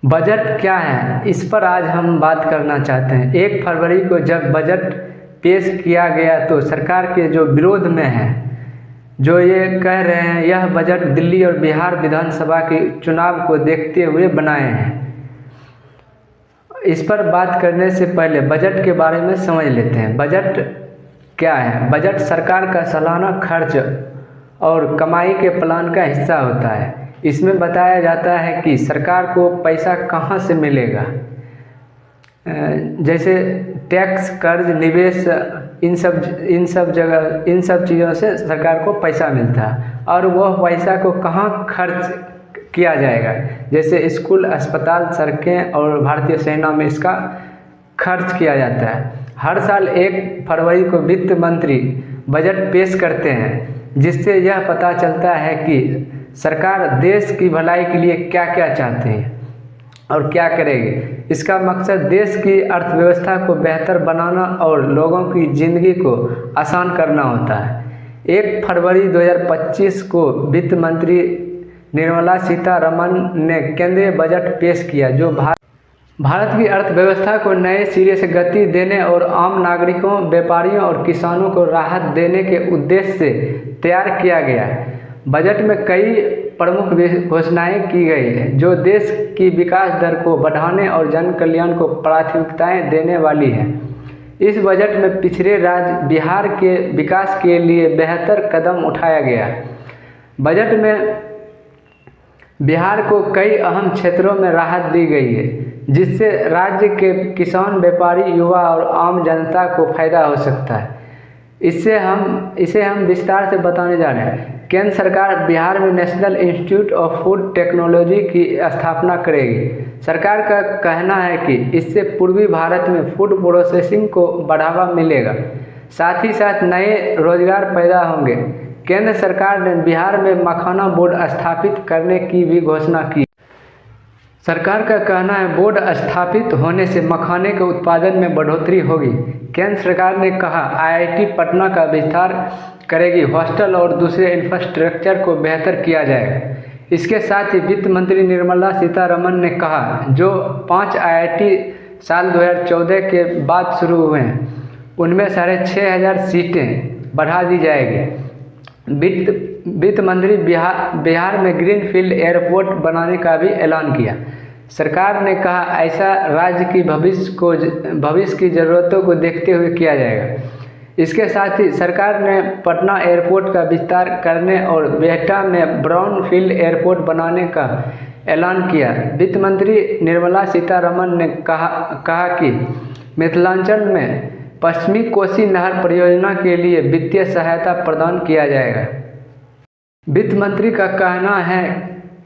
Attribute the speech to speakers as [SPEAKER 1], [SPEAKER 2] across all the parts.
[SPEAKER 1] Budget क्या है, इस पर आज हम बात करना चाहते हैं। 1 फरवरी को जब बजट पेश किया गया तो सरकार के जो विरोध में है, जो ये कह रहे हैं यह बजट दिल्ली और बिहार विधानसभा के चुनाव को देखते हुए बनाए हैं। इस पर बात करने से पहले बजट के बारे में समझ लेते हैं। बजट क्या है? बजट सरकार का सालाना खर्च और कमाई के प्लान का हिस्सा होता है। इसमें बताया जाता है कि सरकार को पैसा कहाँ से मिलेगा, जैसे टैक्स, कर्ज, निवेश, इन सब चीज़ों से सरकार को पैसा मिलता है और वह पैसा को कहाँ खर्च किया जाएगा, जैसे स्कूल, अस्पताल, सड़कें और भारतीय सेना में इसका खर्च किया जाता है। हर साल 1 फरवरी को वित्त मंत्री बजट पेश करते हैं, जिससे यह पता चलता है कि सरकार देश की भलाई के लिए क्या क्या चाहते हैं और क्या करेगी। इसका मकसद देश की अर्थव्यवस्था को बेहतर बनाना और लोगों की ज़िंदगी को आसान करना होता है। 1 फरवरी 2025 को वित्त मंत्री निर्मला सीतारमण ने केंद्रीय बजट पेश किया, जो भारत की अर्थव्यवस्था को नए सिरे से गति देने और आम नागरिकों, व्यापारियों और किसानों को राहत देने के उद्देश्य से तैयार किया गया है। बजट में कई प्रमुख घोषणाएं की गई हैं, जो देश की विकास दर को बढ़ाने और जन कल्याण को प्राथमिकताएं देने वाली हैं। इस बजट में पिछड़े राज्य बिहार के विकास के लिए बेहतर कदम उठाया गया है। बजट में बिहार को कई अहम क्षेत्रों में राहत दी गई है, जिससे राज्य के किसान, व्यापारी, युवा और आम जनता को फायदा हो सकता है। इसे हम विस्तार से बताने जा रहे हैं। केंद्र सरकार बिहार में national institute of food technology की स्थापना करेगी। सरकार का कहना है कि इससे पूर्वी भारत में फूड प्रोसेसिंग को बढ़ावा मिलेगा, साथ ही साथ नए रोजगार पैदा होंगे। केंद्र सरकार ने बिहार में मखाना बोर्ड स्थापित करने की भी घोषणा की। सरकार का कहना है बोर्ड स्थापित होने से मखाने के उत्पादन में बढ़ोतरी होगी। केंद्र सरकार ने कहा IIT पटना का विस्तार करेगी, हॉस्टल और दूसरे इंफ्रास्ट्रक्चर को बेहतर किया जाएगा। इसके साथ ही वित्त मंत्री निर्मला सीतारमण ने कहा जो 5 IIT साल 2014 के बाद शुरू हुए हैं, उनमें 6,500 सीटें बढ़ा दी जाएगी। वित्त मंत्री बिहार में ग्रीन फील्ड एयरपोर्ट बनाने का भी ऐलान किया। सरकार ने कहा ऐसा राज्य की भविष्य की ज़रूरतों को देखते हुए किया जाएगा। इसके साथ ही सरकार ने पटना एयरपोर्ट का विस्तार करने और बिहटा में ब्राउन फील्ड एयरपोर्ट बनाने का ऐलान किया। वित्त मंत्री निर्मला सीतारमण ने कहा कि मिथिलांचल में पश्चिमी कोसी नहर परियोजना के लिए वित्तीय सहायता प्रदान किया जाएगा। वित्त मंत्री का कहना है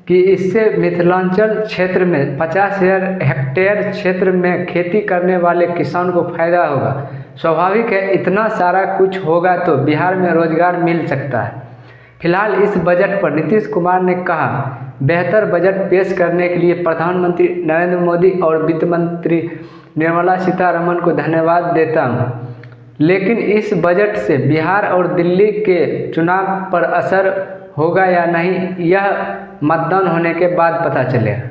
[SPEAKER 1] कि इससे मिथिलांचल क्षेत्र में 50,000 हेक्टेयर क्षेत्र में खेती करने वाले किसान को फायदा होगा। स्वाभाविक है, इतना सारा कुछ होगा तो बिहार में रोजगार मिल सकता है। फिलहाल इस बजट पर नीतीश कुमार ने कहा बेहतर बजट पेश करने के लिए प्रधानमंत्री नरेंद्र मोदी और वित्त मंत्री निर्मला सीतारमण को धन्यवाद देता हूं, लेकिन इस बजट से बिहार और दिल्ली के चुनाव पर असर होगा या नहीं, यह मतदान होने के बाद पता चलेगा।